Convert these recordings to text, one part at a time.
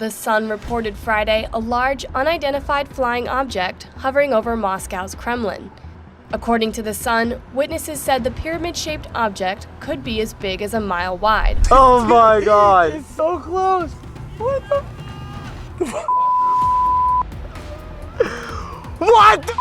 The Sun reported Friday a large, unidentified flying object hovering over Moscow's Kremlin. According to The Sun, witnesses said the pyramid-shaped object could be as big as a mile wide. Oh my god! It's so close! What the? What the?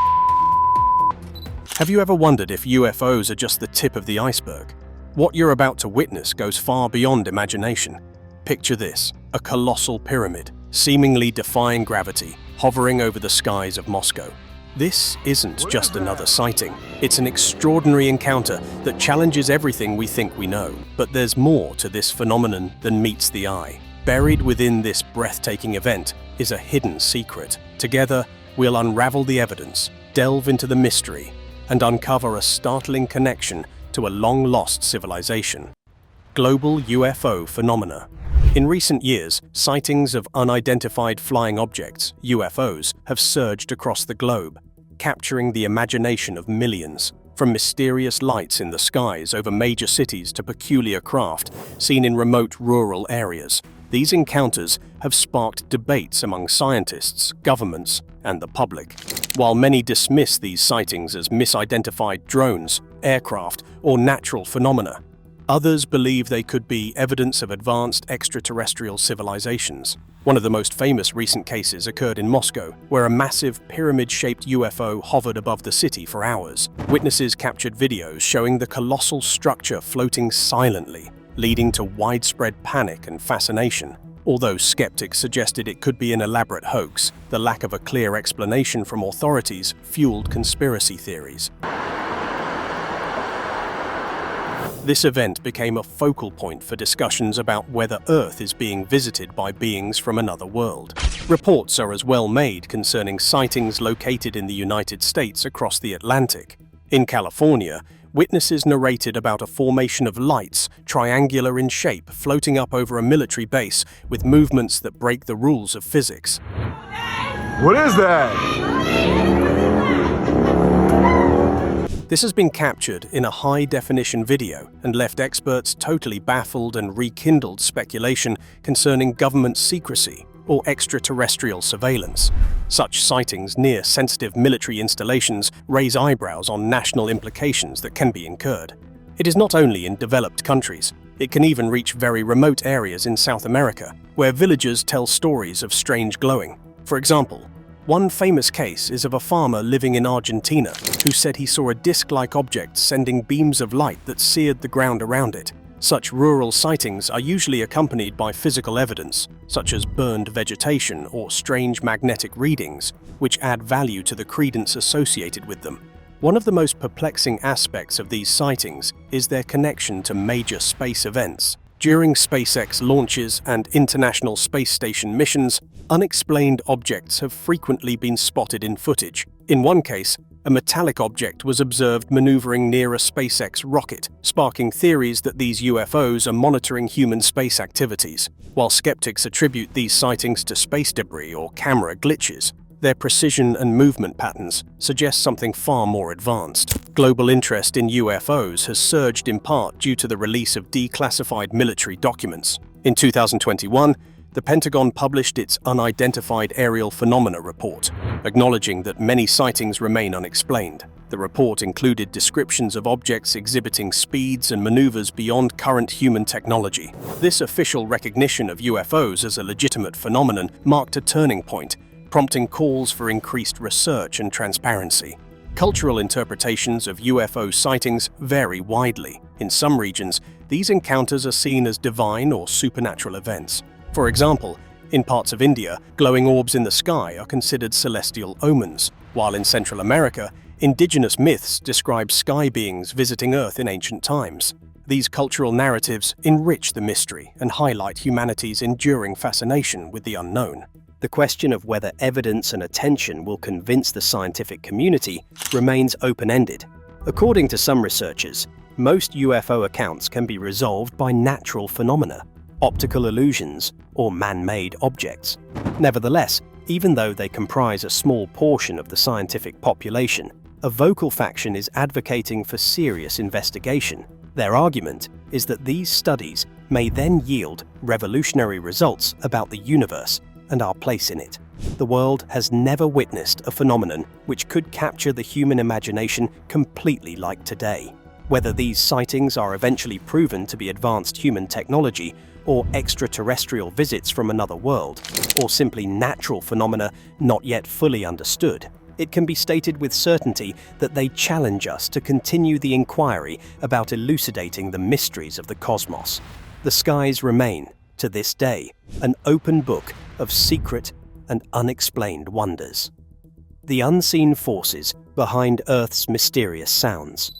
Have you ever wondered if UFOs are just the tip of the iceberg? What you're about to witness goes far beyond imagination. Picture this, a colossal pyramid, seemingly defying gravity, hovering over the skies of Moscow. This isn't just another sighting. It's an extraordinary encounter that challenges everything we think we know. But there's more to this phenomenon than meets the eye. Buried within this breathtaking event is a hidden secret. Together, we'll unravel the evidence, delve into the mystery, and uncover a startling connection to a long-lost civilization. Global UFO phenomena. In recent years, sightings of unidentified flying objects, UFOs, have surged across the globe, capturing the imagination of millions. From mysterious lights in the skies over major cities to peculiar craft seen in remote rural areas, these encounters have sparked debates among scientists, governments, and the public. While many dismiss these sightings as misidentified drones, aircraft, or natural phenomena, others believe they could be evidence of advanced extraterrestrial civilizations. One of the most famous recent cases occurred in Moscow, where a massive pyramid-shaped UFO hovered above the city for hours. Witnesses captured videos showing the colossal structure floating silently, leading to widespread panic and fascination. Although skeptics suggested it could be an elaborate hoax, the lack of a clear explanation from authorities fueled conspiracy theories. This event became a focal point for discussions about whether Earth is being visited by beings from another world. Reports are as well made concerning sightings located in the United States across the Atlantic. In California, witnesses narrated about a formation of lights, triangular in shape, floating up over a military base with movements that break the rules of physics. What is that? This has been captured in a high-definition video and left experts totally baffled and rekindled speculation concerning government secrecy or extraterrestrial surveillance. Such sightings near sensitive military installations raise eyebrows on national implications that can be incurred. It is not only in developed countries, it can even reach very remote areas in South America, where villagers tell stories of strange glowing. For example, one famous case is of a farmer living in Argentina who said he saw a disc-like object sending beams of light that seared the ground around it. Such rural sightings are usually accompanied by physical evidence, such as burned vegetation or strange magnetic readings, which add value to the credence associated with them. One of the most perplexing aspects of these sightings is their connection to major space events. During SpaceX launches and International Space Station missions, unexplained objects have frequently been spotted in footage. In one case, a metallic object was observed maneuvering near a SpaceX rocket, sparking theories that these UFOs are monitoring human space activities. While skeptics attribute these sightings to space debris or camera glitches, their precision and movement patterns suggest something far more advanced. Global interest in UFOs has surged in part due to the release of declassified military documents. In 2021, the Pentagon published its Unidentified Aerial Phenomena Report, acknowledging that many sightings remain unexplained. The report included descriptions of objects exhibiting speeds and maneuvers beyond current human technology. This official recognition of UFOs as a legitimate phenomenon marked a turning point, prompting calls for increased research and transparency. Cultural interpretations of UFO sightings vary widely. In some regions, these encounters are seen as divine or supernatural events. For example, in parts of India, glowing orbs in the sky are considered celestial omens, while in Central America, indigenous myths describe sky beings visiting Earth in ancient times. These cultural narratives enrich the mystery and highlight humanity's enduring fascination with the unknown. The question of whether evidence and attention will convince the scientific community remains open-ended. According to some researchers, most UFO accounts can be resolved by natural phenomena, optical illusions, or man-made objects. Nevertheless, even though they comprise a small portion of the scientific population, a vocal faction is advocating for serious investigation. Their argument is that these studies may then yield revolutionary results about the universe and our place in it. The world has never witnessed a phenomenon which could capture the human imagination completely like today. Whether these sightings are eventually proven to be advanced human technology, or extraterrestrial visits from another world, or simply natural phenomena not yet fully understood, it can be stated with certainty that they challenge us to continue the inquiry about elucidating the mysteries of the cosmos. The skies remain, to this day, an open book of secret and unexplained wonders. The unseen forces behind Earth's mysterious sounds.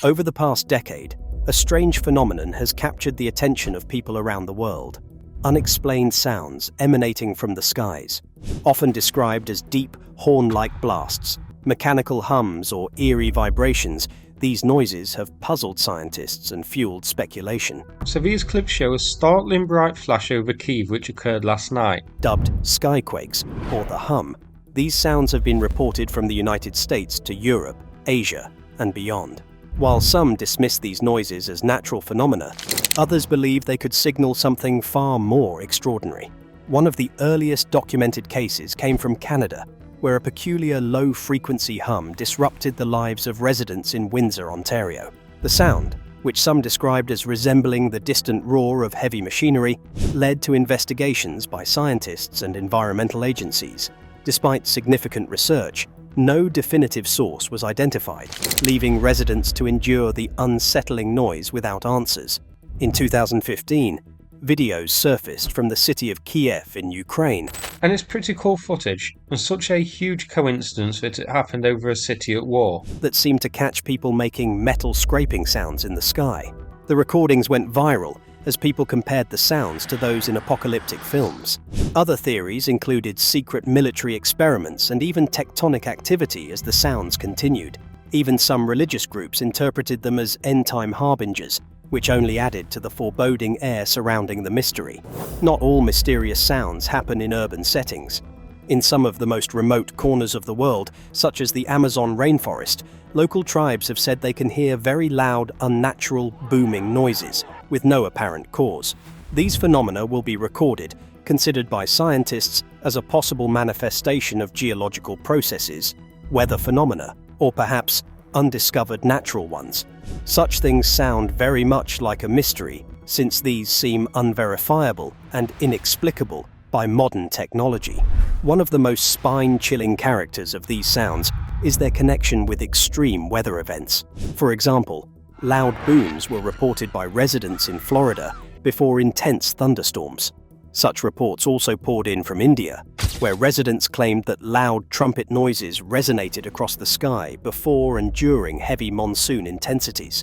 Over the past decade, a strange phenomenon has captured the attention of people around the world. Unexplained sounds emanating from the skies, often described as deep, horn-like blasts, mechanical hums, or eerie vibrations. These noises have puzzled scientists and fueled speculation. So these clips show a startling bright flash over Kyiv which occurred last night. Dubbed skyquakes, or the hum, these sounds have been reported from the United States to Europe, Asia, and beyond. While some dismiss these noises as natural phenomena, others believe they could signal something far more extraordinary. One of the earliest documented cases came from Canada, where a peculiar low-frequency hum disrupted the lives of residents in Windsor, Ontario. The sound, which some described as resembling the distant roar of heavy machinery, led to investigations by scientists and environmental agencies. Despite significant research, no definitive source was identified, leaving residents to endure the unsettling noise without answers. In 2015, videos surfaced from the city of Kiev in Ukraine. And it's pretty cool footage, and such a huge coincidence that it happened over a city at war. That seemed to catch people making metal scraping sounds in the sky. The recordings went viral as people compared the sounds to those in apocalyptic films. Other theories included secret military experiments and even tectonic activity as the sounds continued. Even some religious groups interpreted them as end-time harbingers, which only added to the foreboding air surrounding the mystery. Not all mysterious sounds happen in urban settings. In some of the most remote corners of the world, such as the Amazon rainforest, local tribes have said they can hear very loud, unnatural, booming noises, with no apparent cause. These phenomena will be recorded, considered by scientists as a possible manifestation of geological processes, weather phenomena, or perhaps undiscovered natural ones. Such things sound very much like a mystery, since these seem unverifiable and inexplicable by modern technology. One of the most spine-chilling characters of these sounds is their connection with extreme weather events. For example, loud booms were reported by residents in Florida before intense thunderstorms. Such reports also poured in from India, where residents claimed that loud trumpet noises resonated across the sky before and during heavy monsoon intensities.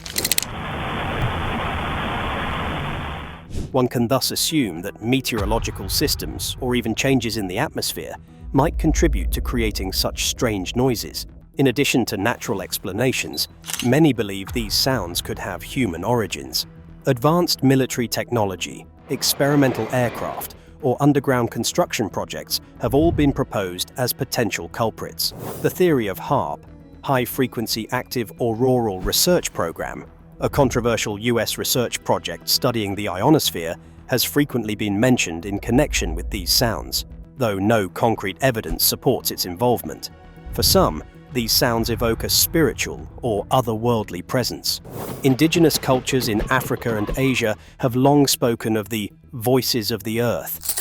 One can thus assume that meteorological systems, or even changes in the atmosphere, might contribute to creating such strange noises. In addition to natural explanations, many believe these sounds could have human origins. Advanced military technology, experimental aircraft, or underground construction projects have all been proposed as potential culprits. The theory of HAARP, High Frequency Active Auroral Research Program, a controversial US research project studying the ionosphere, has frequently been mentioned in connection with these sounds, though no concrete evidence supports its involvement. For some, these sounds evoke a spiritual or otherworldly presence. Indigenous cultures in Africa and Asia have long spoken of the voices of the earth,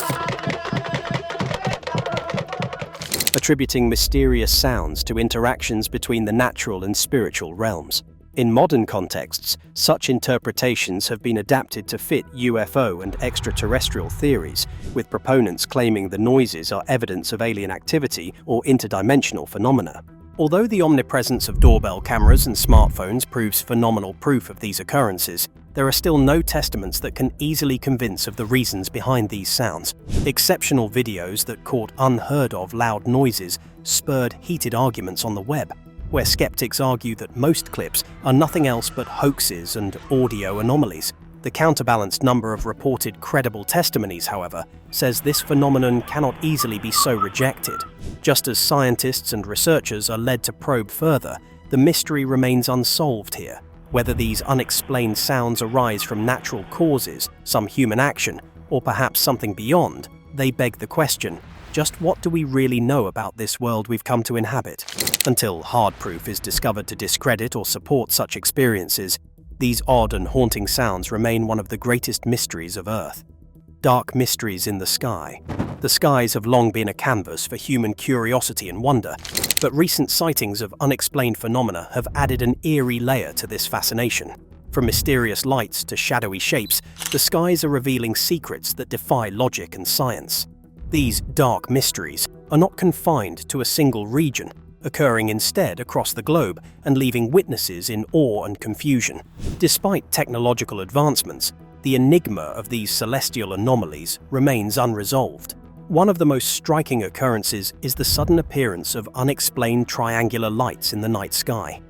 attributing mysterious sounds to interactions between the natural and spiritual realms. In modern contexts, such interpretations have been adapted to fit UFO and extraterrestrial theories, with proponents claiming the noises are evidence of alien activity or interdimensional phenomena. Although the omnipresence of doorbell cameras and smartphones proves phenomenal proof of these occurrences, there are still no testaments that can easily convince of the reasons behind these sounds. Exceptional videos that caught unheard-of loud noises spurred heated arguments on the web, where skeptics argue that most clips are nothing else but hoaxes and audio anomalies. The counterbalanced number of reported credible testimonies, however, says this phenomenon cannot easily be so rejected. Just as scientists and researchers are led to probe further, the mystery remains unsolved here. Whether these unexplained sounds arise from natural causes, some human action, or perhaps something beyond, they beg the question, just what do we really know about this world we've come to inhabit? Until hard proof is discovered to discredit or support such experiences, these odd and haunting sounds remain one of the greatest mysteries of Earth. Dark mysteries in the sky. The skies have long been a canvas for human curiosity and wonder, but recent sightings of unexplained phenomena have added an eerie layer to this fascination. From mysterious lights to shadowy shapes, the skies are revealing secrets that defy logic and science. These dark mysteries are not confined to a single region, occurring instead across the globe and leaving witnesses in awe and confusion. Despite technological advancements, the enigma of these celestial anomalies remains unresolved. One of the most striking occurrences is the sudden appearance of unexplained triangular lights in the night sky.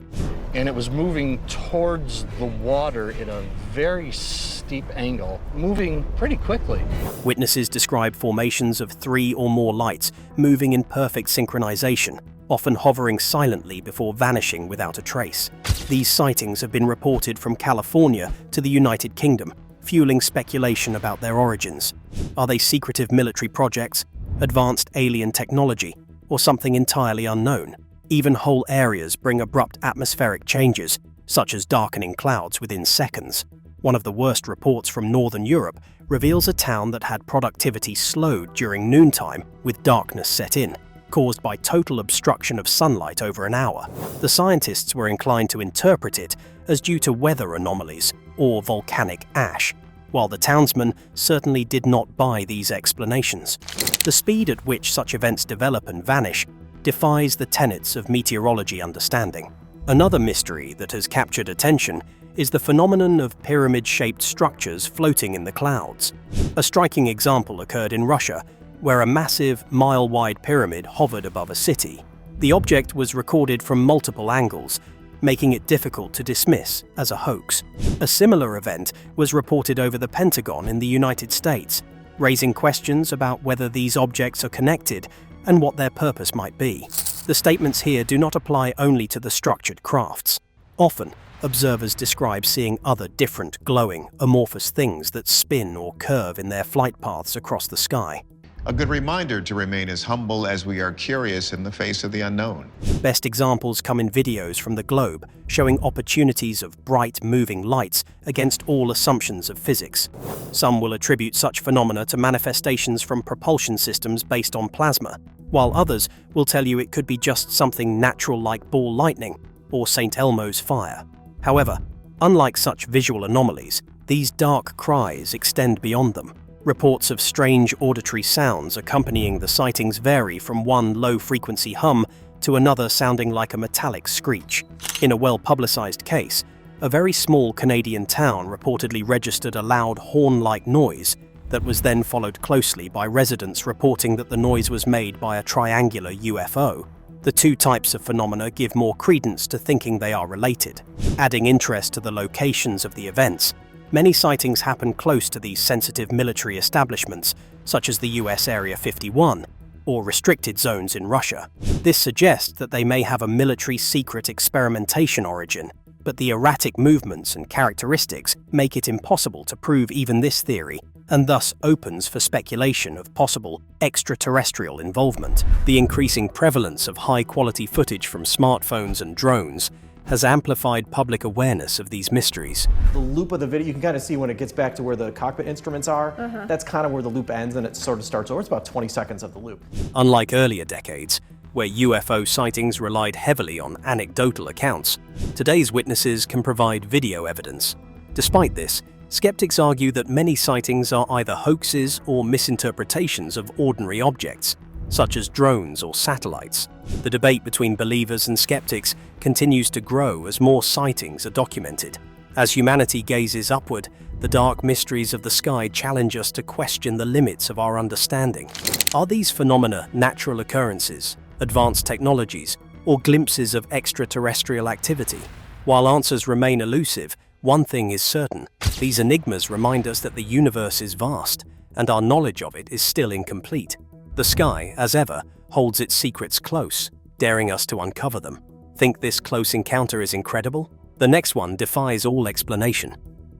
And it was moving towards the water in a very steep angle, moving pretty quickly. Witnesses describe formations of 3 or more lights moving in perfect synchronization, often hovering silently before vanishing without a trace. These sightings have been reported from California to the United Kingdom, fueling speculation about their origins. Are they secretive military projects, advanced alien technology, or something entirely unknown? Even whole areas bring abrupt atmospheric changes, such as darkening clouds within seconds. One of the worst reports from Northern Europe reveals a town that had productivity slowed during noontime with darkness set in, caused by total obstruction of sunlight over an hour. The scientists were inclined to interpret it as due to weather anomalies or volcanic ash, while the townsmen certainly did not buy these explanations. The speed at which such events develop and vanish defies the tenets of meteorology understanding. Another mystery that has captured attention is the phenomenon of pyramid-shaped structures floating in the clouds. A striking example occurred in Russia, where a massive, mile-wide pyramid hovered above a city. The object was recorded from multiple angles, making it difficult to dismiss as a hoax. A similar event was reported over the Pentagon in the United States, raising questions about whether these objects are connected and what their purpose might be. The statements here do not apply only to the structured crafts. Often, observers describe seeing other different, glowing, amorphous things that spin or curve in their flight paths across the sky. A good reminder to remain as humble as we are curious in the face of the unknown. Best examples come in videos from the globe, showing opportunities of bright, moving lights against all assumptions of physics. Some will attribute such phenomena to manifestations from propulsion systems based on plasma, while others will tell you it could be just something natural like ball lightning or St. Elmo's fire. However, unlike such visual anomalies, these dark cries extend beyond them. Reports of strange auditory sounds accompanying the sightings vary from one low-frequency hum to another sounding like a metallic screech. In a well-publicized case, a very small Canadian town reportedly registered a loud horn-like noise that was then followed closely by residents reporting that the noise was made by a triangular UFO. The two types of phenomena give more credence to thinking they are related. Adding interest to the locations of the events, many sightings happen close to these sensitive military establishments, such as the US Area 51, or restricted zones in Russia. This suggests that they may have a military secret experimentation origin, but the erratic movements and characteristics make it impossible to prove even this theory, and thus opens for speculation of possible extraterrestrial involvement. The increasing prevalence of high-quality footage from smartphones and drones has amplified public awareness of these mysteries. The loop of the video, you can kind of see when it gets back to where the cockpit instruments are, that's kind of where the loop ends and it sort of starts over. It's about 20 seconds of the loop. Unlike earlier decades, where UFO sightings relied heavily on anecdotal accounts, today's witnesses can provide video evidence. Despite this, skeptics argue that many sightings are either hoaxes or misinterpretations of ordinary objects, such as drones or satellites. The debate between believers and skeptics continues to grow as more sightings are documented. As humanity gazes upward, the dark mysteries of the sky challenge us to question the limits of our understanding. Are these phenomena natural occurrences, advanced technologies, or glimpses of extraterrestrial activity? While answers remain elusive, one thing is certain: these enigmas remind us that the universe is vast, and our knowledge of it is still incomplete. The sky, as ever, holds its secrets close, daring us to uncover them. Think this close encounter is incredible? The next one defies all explanation.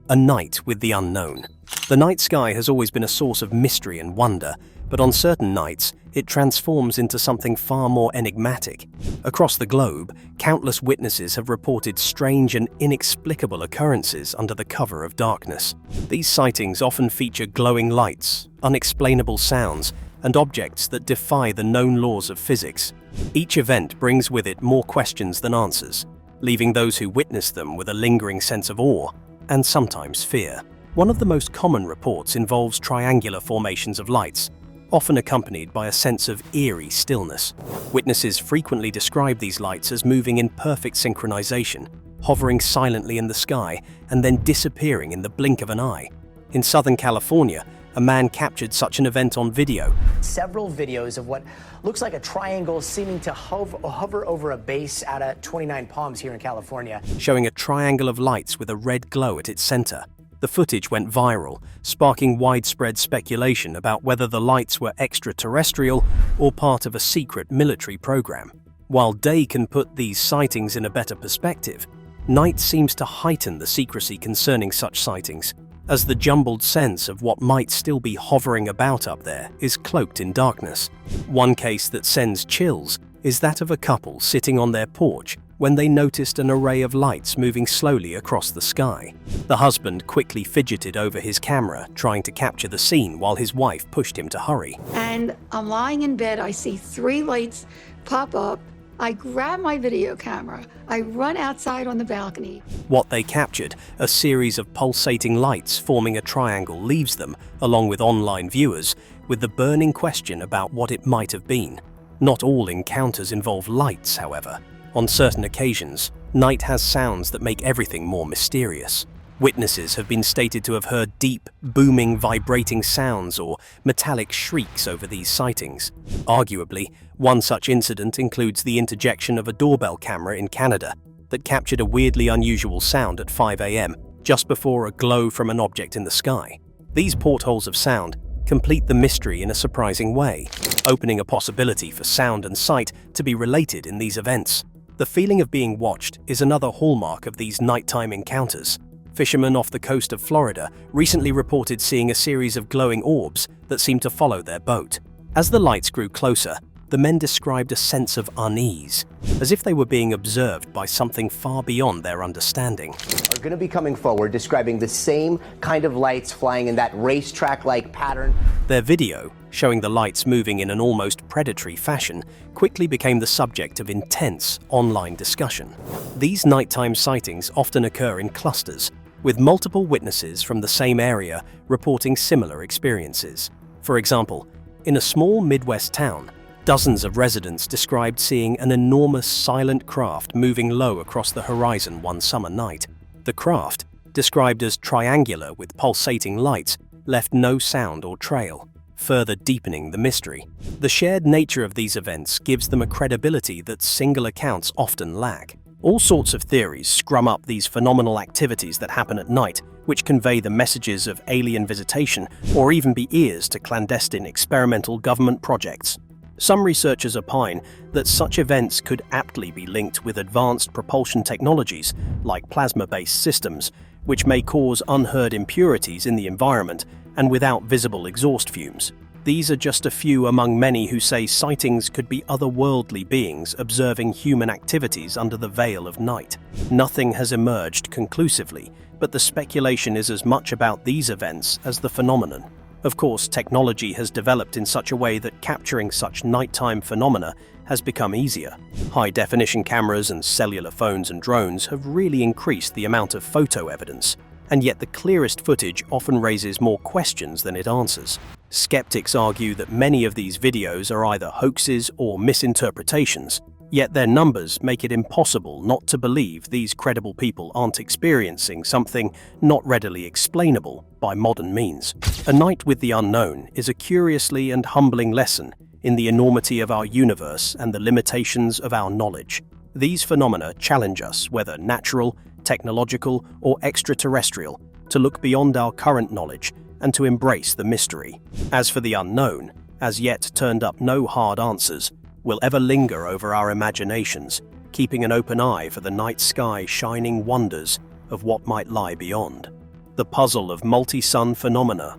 A night with the unknown. The night sky has always been a source of mystery and wonder, but on certain nights, it transforms into something far more enigmatic. Across the globe, countless witnesses have reported strange and inexplicable occurrences under the cover of darkness. These sightings often feature glowing lights, unexplainable sounds, and objects that defy the known laws of physics. Each event brings with it more questions than answers, leaving those who witness them with a lingering sense of awe and sometimes fear. One of the most common reports involves triangular formations of lights, often accompanied by a sense of eerie stillness. Witnesses frequently describe these lights as moving in perfect synchronization, hovering silently in the sky and then disappearing in the blink of an eye. In Southern California, a man captured such an event on video. Several videos of what looks like a triangle seeming to hover over a base out at 29 Palms here in California, showing a triangle of lights with a red glow at its center. The footage went viral, sparking widespread speculation about whether the lights were extraterrestrial or part of a secret military program. While day can put these sightings in a better perspective, night seems to heighten the secrecy concerning such sightings, as the jumbled sense of what might still be hovering about up there is cloaked in darkness. One case that sends chills is that of a couple sitting on their porch when they noticed an array of lights moving slowly across the sky. The husband quickly fidgeted over his camera, trying to capture the scene while his wife pushed him to hurry. And I'm lying in bed, I see 3 lights pop up. I grab my video camera, I run outside on the balcony. What they captured, a series of pulsating lights forming a triangle, leaves them, along with online viewers, with the burning question about what it might have been. Not all encounters involve lights, however. On certain occasions, night has sounds that make everything more mysterious. Witnesses have been stated to have heard deep, booming, vibrating sounds or metallic shrieks over these sightings. Arguably, one such incident includes the interjection of a doorbell camera in Canada that captured a weirdly unusual sound at 5 a.m., just before a glow from an object in the sky. These portholes of sound complete the mystery in a surprising way, opening a possibility for sound and sight to be related in these events. The feeling of being watched is another hallmark of these nighttime encounters. Fishermen off the coast of Florida recently reported seeing a series of glowing orbs that seemed to follow their boat. As the lights grew closer, the men described a sense of unease, as if they were being observed by something far beyond their understanding. Are going to be coming forward describing the same kind of lights flying in that racetrack-like pattern. Their video, showing the lights moving in an almost predatory fashion, quickly became the subject of intense online discussion. These nighttime sightings often occur in clusters, with multiple witnesses from the same area reporting similar experiences. For example, in a small Midwest town, dozens of residents described seeing an enormous silent craft moving low across the horizon one summer night. The craft, described as triangular with pulsating lights, left no sound or trail, further deepening the mystery. The shared nature of these events gives them a credibility that single accounts often lack. All sorts of theories scrum up these phenomenal activities that happen at night, which convey the messages of alien visitation or even be ears to clandestine experimental government projects. Some researchers opine that such events could aptly be linked with advanced propulsion technologies like plasma-based systems, which may cause unheard impurities in the environment and without visible exhaust fumes. These are just a few among many who say sightings could be otherworldly beings observing human activities under the veil of night. Nothing has emerged conclusively, but the speculation is as much about these events as the phenomenon. Of course, technology has developed in such a way that capturing such nighttime phenomena has become easier. High-definition cameras and cellular phones and drones have really increased the amount of photo evidence, and yet the clearest footage often raises more questions than it answers. Skeptics argue that many of these videos are either hoaxes or misinterpretations, yet their numbers make it impossible not to believe these credible people aren't experiencing something not readily explainable by modern means. A Night with the Unknown is a curiously and humbling lesson in the enormity of our universe and the limitations of our knowledge. These phenomena challenge us, whether natural, technological, or extraterrestrial, to look beyond our current knowledge and to embrace the mystery. As for the unknown, as yet turned up no hard answers, will ever linger over our imaginations, keeping an open eye for the night sky shining wonders of what might lie beyond. The puzzle of multi-sun phenomena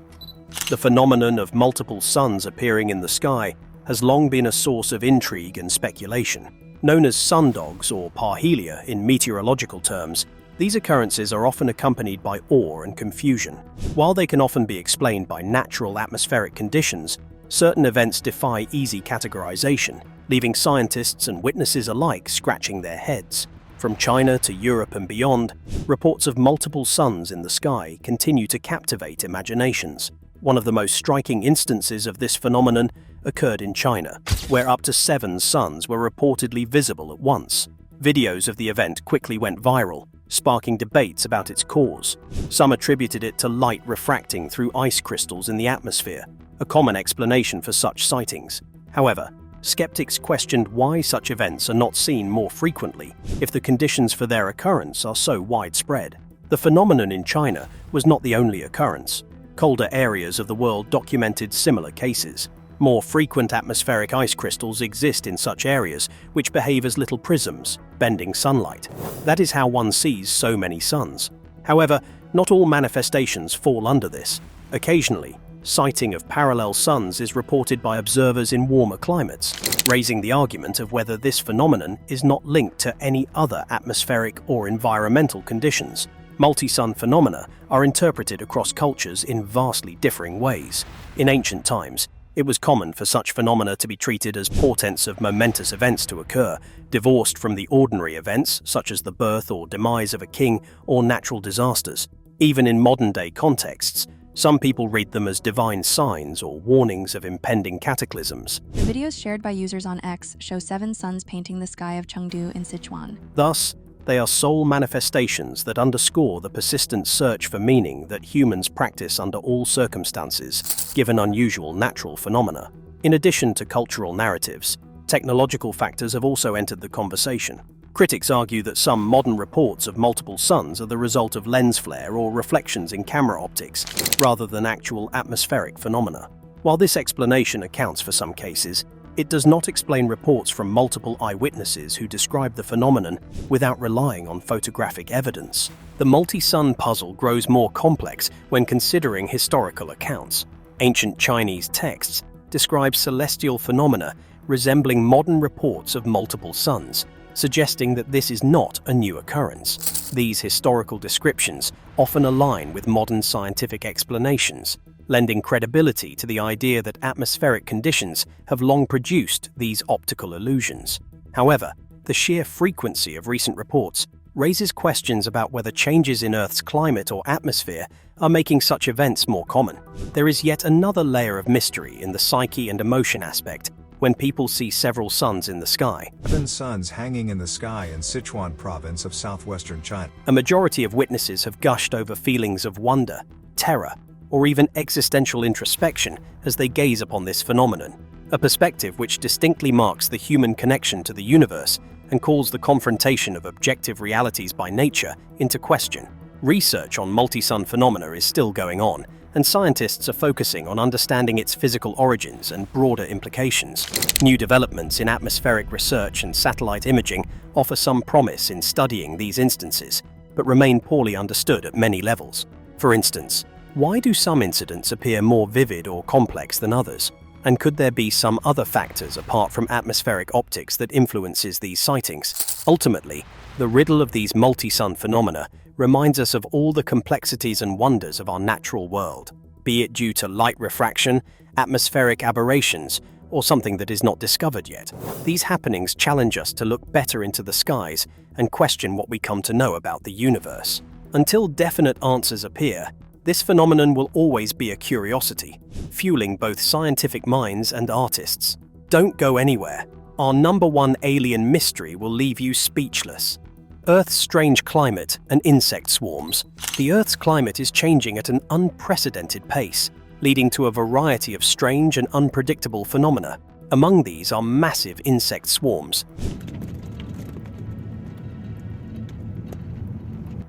The phenomenon of multiple suns appearing in the sky has long been a source of intrigue and speculation. Known as sundogs or parhelia in meteorological terms, these occurrences are often accompanied by awe and confusion. While they can often be explained by natural atmospheric conditions, certain events defy easy categorization, leaving scientists and witnesses alike scratching their heads. From China to Europe and beyond, reports of multiple suns in the sky continue to captivate imaginations. One of the most striking instances of this phenomenon occurred in China, where up to 7 suns were reportedly visible at once. Videos of the event quickly went viral, sparking debates about its cause. Some attributed it to light refracting through ice crystals in the atmosphere, a common explanation for such sightings. However, skeptics questioned why such events are not seen more frequently if the conditions for their occurrence are so widespread. The phenomenon in China was not the only occurrence. Colder areas of the world documented similar cases. More frequent atmospheric ice crystals exist in such areas, which behave as little prisms, bending sunlight. That is how one sees so many suns. However, not all manifestations fall under this. Occasionally, sighting of parallel suns is reported by observers in warmer climates, raising the argument of whether this phenomenon is not linked to any other atmospheric or environmental conditions. Multi-sun phenomena are interpreted across cultures in vastly differing ways. In ancient times, it was common for such phenomena to be treated as portents of momentous events to occur, divorced from the ordinary events such as the birth or demise of a king or natural disasters. Even in modern-day contexts, some people read them as divine signs or warnings of impending cataclysms. The videos shared by users on X show 7 suns painting the sky of Chengdu in Sichuan. Thus, they are soul manifestations that underscore the persistent search for meaning that humans practice under all circumstances, given unusual natural phenomena. In addition to cultural narratives, technological factors have also entered the conversation. Critics argue that some modern reports of multiple suns are the result of lens flare or reflections in camera optics, rather than actual atmospheric phenomena. While this explanation accounts for some cases, it does not explain reports from multiple eyewitnesses who describe the phenomenon without relying on photographic evidence. The multi-sun puzzle grows more complex when considering historical accounts. Ancient Chinese texts describe celestial phenomena resembling modern reports of multiple suns, suggesting that this is not a new occurrence. These historical descriptions often align with modern scientific explanations, lending credibility to the idea that atmospheric conditions have long produced these optical illusions. However, the sheer frequency of recent reports raises questions about whether changes in Earth's climate or atmosphere are making such events more common. There is yet another layer of mystery in the psyche and emotion aspect when people see several suns in the sky. 7 suns hanging in the sky in Sichuan province of southwestern China. A majority of witnesses have gushed over feelings of wonder, terror, or even existential introspection as they gaze upon this phenomenon, a perspective which distinctly marks the human connection to the universe and calls the confrontation of objective realities by nature into question. Research on multi-sun phenomena is still going on, and scientists are focusing on understanding its physical origins and broader implications. New developments in atmospheric research and satellite imaging offer some promise in studying these instances, but remain poorly understood at many levels. For instance, why do some incidents appear more vivid or complex than others? And could there be some other factors apart from atmospheric optics that influences these sightings? Ultimately, the riddle of these multi-sun phenomena reminds us of all the complexities and wonders of our natural world, be it due to light refraction, atmospheric aberrations, or something that is not discovered yet. These happenings challenge us to look better into the skies and question what we come to know about the universe. Until definite answers appear, this phenomenon will always be a curiosity, fueling both scientific minds and artists. Don't go anywhere. Our #1 alien mystery will leave you speechless. Earth's strange climate and insect swarms. The Earth's climate is changing at an unprecedented pace, leading to a variety of strange and unpredictable phenomena. Among these are massive insect swarms,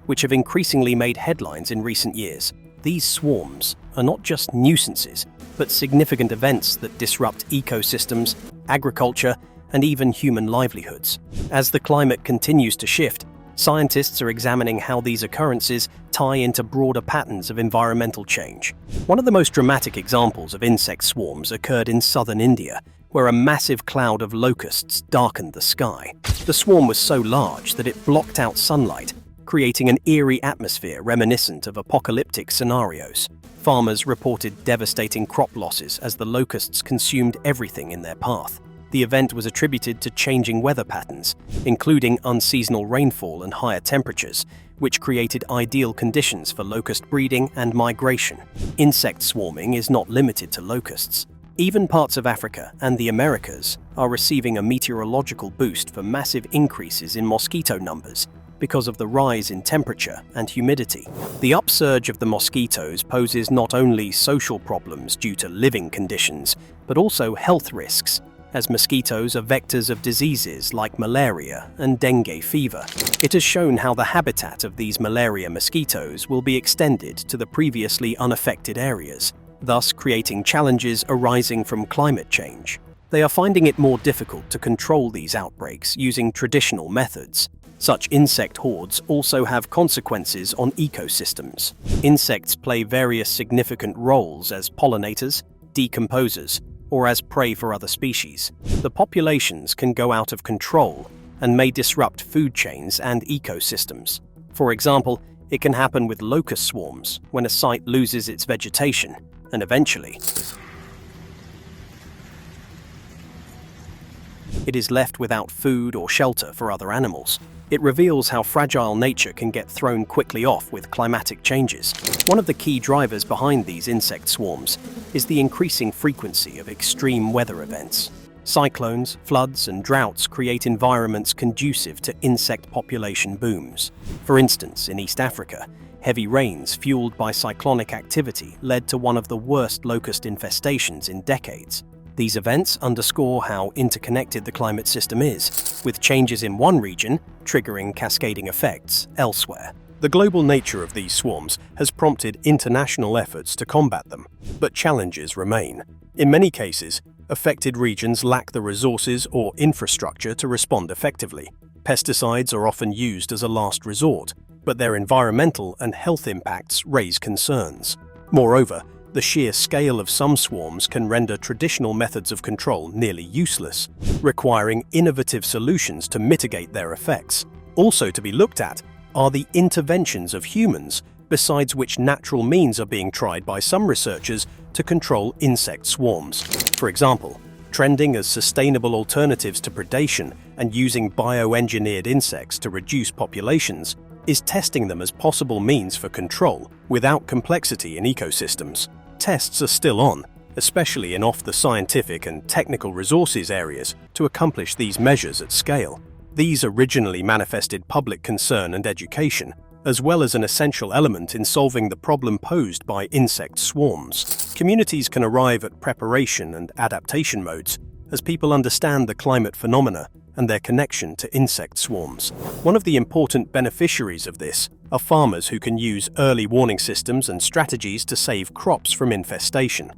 which have increasingly made headlines in recent years. These swarms are not just nuisances, but significant events that disrupt ecosystems, agriculture, and even human livelihoods. As the climate continues to shift, Scientists are examining how these occurrences tie into broader patterns of environmental change. One of the most dramatic examples of insect swarms occurred in southern India, where a massive cloud of locusts darkened the sky. The swarm was so large that it blocked out sunlight, creating an eerie atmosphere reminiscent of apocalyptic scenarios. Farmers reported devastating crop losses as the locusts consumed everything in their path. The event was attributed to changing weather patterns, including unseasonal rainfall and higher temperatures, which created ideal conditions for locust breeding and migration. Insect swarming is not limited to locusts. Even parts of Africa and the Americas are receiving a meteorological boost for massive increases in mosquito numbers because of the rise in temperature and humidity. The upsurge of the mosquitoes poses not only social problems due to living conditions, but also health risks, as mosquitoes are vectors of diseases like malaria and dengue fever. It has shown how the habitat of these malaria mosquitoes will be extended to the previously unaffected areas, thus creating challenges arising from climate change. They are finding it more difficult to control these outbreaks using traditional methods. Such insect hordes also have consequences on ecosystems. Insects play various significant roles as pollinators, decomposers, or as prey for other species. The populations can go out of control and may disrupt food chains and ecosystems. For example, it can happen with locust swarms when a site loses its vegetation, and eventually it is left without food or shelter for other animals. It reveals how fragile nature can get thrown quickly off with climatic changes. One of the key drivers behind these insect swarms is the increasing frequency of extreme weather events. Cyclones, floods, and droughts create environments conducive to insect population booms. For instance, in East Africa, heavy rains fueled by cyclonic activity led to one of the worst locust infestations in decades. These events underscore how interconnected the climate system is, with changes in one region triggering cascading effects elsewhere. The global nature of these swarms has prompted international efforts to combat them, but challenges remain. In many cases, affected regions lack the resources or infrastructure to respond effectively. Pesticides are often used as a last resort, but their environmental and health impacts raise concerns. Moreover, the sheer scale of some swarms can render traditional methods of control nearly useless, requiring innovative solutions to mitigate their effects. Also to be looked at are the interventions of humans, besides which natural means are being tried by some researchers to control insect swarms. For example, trending as sustainable alternatives to predation and using bioengineered insects to reduce populations is testing them as possible means for control without complexity in ecosystems. Tests are still on, especially in the scientific and technical resources areas, to accomplish these measures at scale. These originally manifested public concern and education, as well as an essential element in solving the problem posed by insect swarms. Communities can arrive at preparation and adaptation modes as people understand the climate phenomena and their connection to insect swarms. One of the important beneficiaries of this are farmers who can use early warning systems and strategies to save crops from infestation.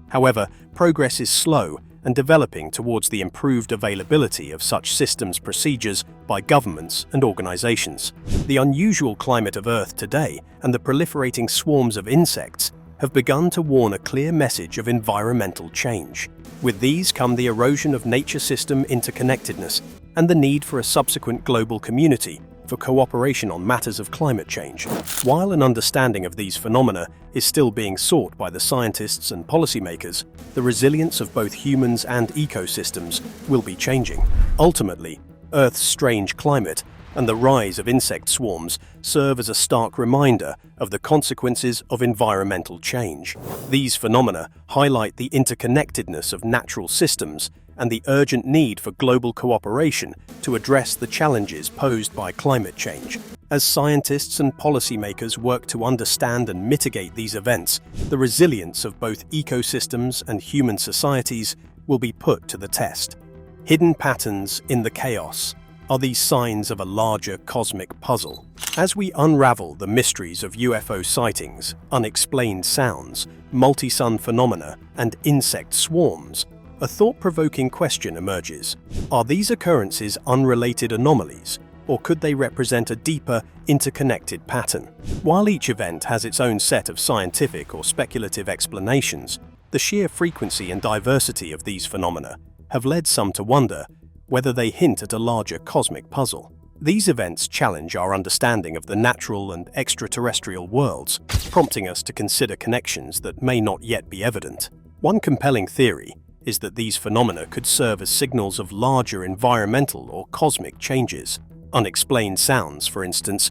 However, progress is slow and developing towards the improved availability of such systems procedures by governments and organizations. The unusual climate of Earth today and the proliferating swarms of insects have begun to warn a clear message of environmental change. With these come the erosion of nature system interconnectedness and the need for a subsequent global community for cooperation on matters of climate change. While an understanding of these phenomena is still being sought by the scientists and policymakers, the resilience of both humans and ecosystems will be changing. Ultimately, Earth's strange climate and the rise of insect swarms serve as a stark reminder of the consequences of environmental change. These phenomena highlight the interconnectedness of natural systems and the urgent need for global cooperation to address the challenges posed by climate change. As scientists and policymakers work to understand and mitigate these events, the resilience of both ecosystems and human societies will be put to the test. Hidden patterns in the chaos. Are these signs of a larger cosmic puzzle? As we unravel the mysteries of UFO sightings, unexplained sounds, multi-sun phenomena, and insect swarms, a thought-provoking question emerges. Are these occurrences unrelated anomalies, or could they represent a deeper, interconnected pattern? While each event has its own set of scientific or speculative explanations, the sheer frequency and diversity of these phenomena have led some to wonder whether they hint at a larger cosmic puzzle. These events challenge our understanding of the natural and extraterrestrial worlds, prompting us to consider connections that may not yet be evident. One compelling theory is that these phenomena could serve as signals of larger environmental or cosmic changes. Unexplained sounds, for instance,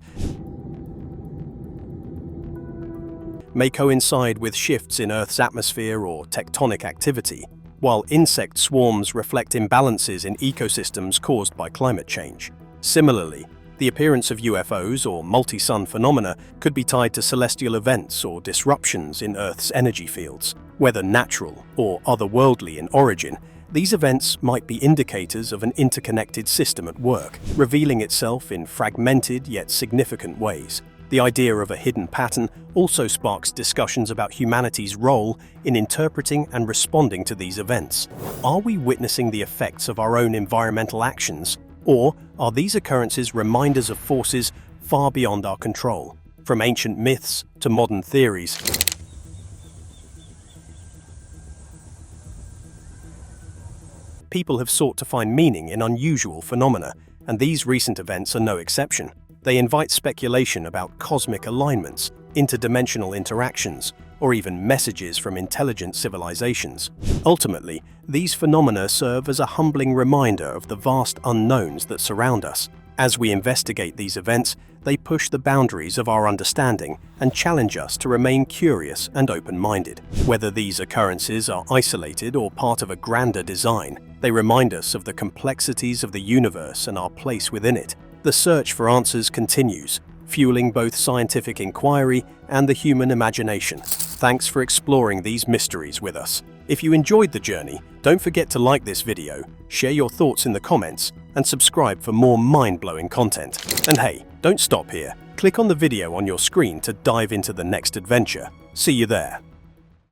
may coincide with shifts in Earth's atmosphere or tectonic activity, while insect swarms reflect imbalances in ecosystems caused by climate change. Similarly, the appearance of UFOs or multi-sun phenomena could be tied to celestial events or disruptions in Earth's energy fields. Whether natural or otherworldly in origin, these events might be indicators of an interconnected system at work, revealing itself in fragmented yet significant ways. The idea of a hidden pattern also sparks discussions about humanity's role in interpreting and responding to these events. Are we witnessing the effects of our own environmental actions, or are these occurrences reminders of forces far beyond our control? From ancient myths to modern theories, people have sought to find meaning in unusual phenomena, and these recent events are no exception. They invite speculation about cosmic alignments, interdimensional interactions, or even messages from intelligent civilizations. Ultimately, these phenomena serve as a humbling reminder of the vast unknowns that surround us. As we investigate these events, they push the boundaries of our understanding and challenge us to remain curious and open-minded. Whether these occurrences are isolated or part of a grander design, they remind us of the complexities of the universe and our place within it. The search for answers continues, fueling both scientific inquiry and the human imagination. Thanks for exploring these mysteries with us. If you enjoyed the journey, don't forget to like this video, share your thoughts in the comments, and subscribe for more mind-blowing content. And hey, don't stop here. Click on the video on your screen to dive into the next adventure. See you there.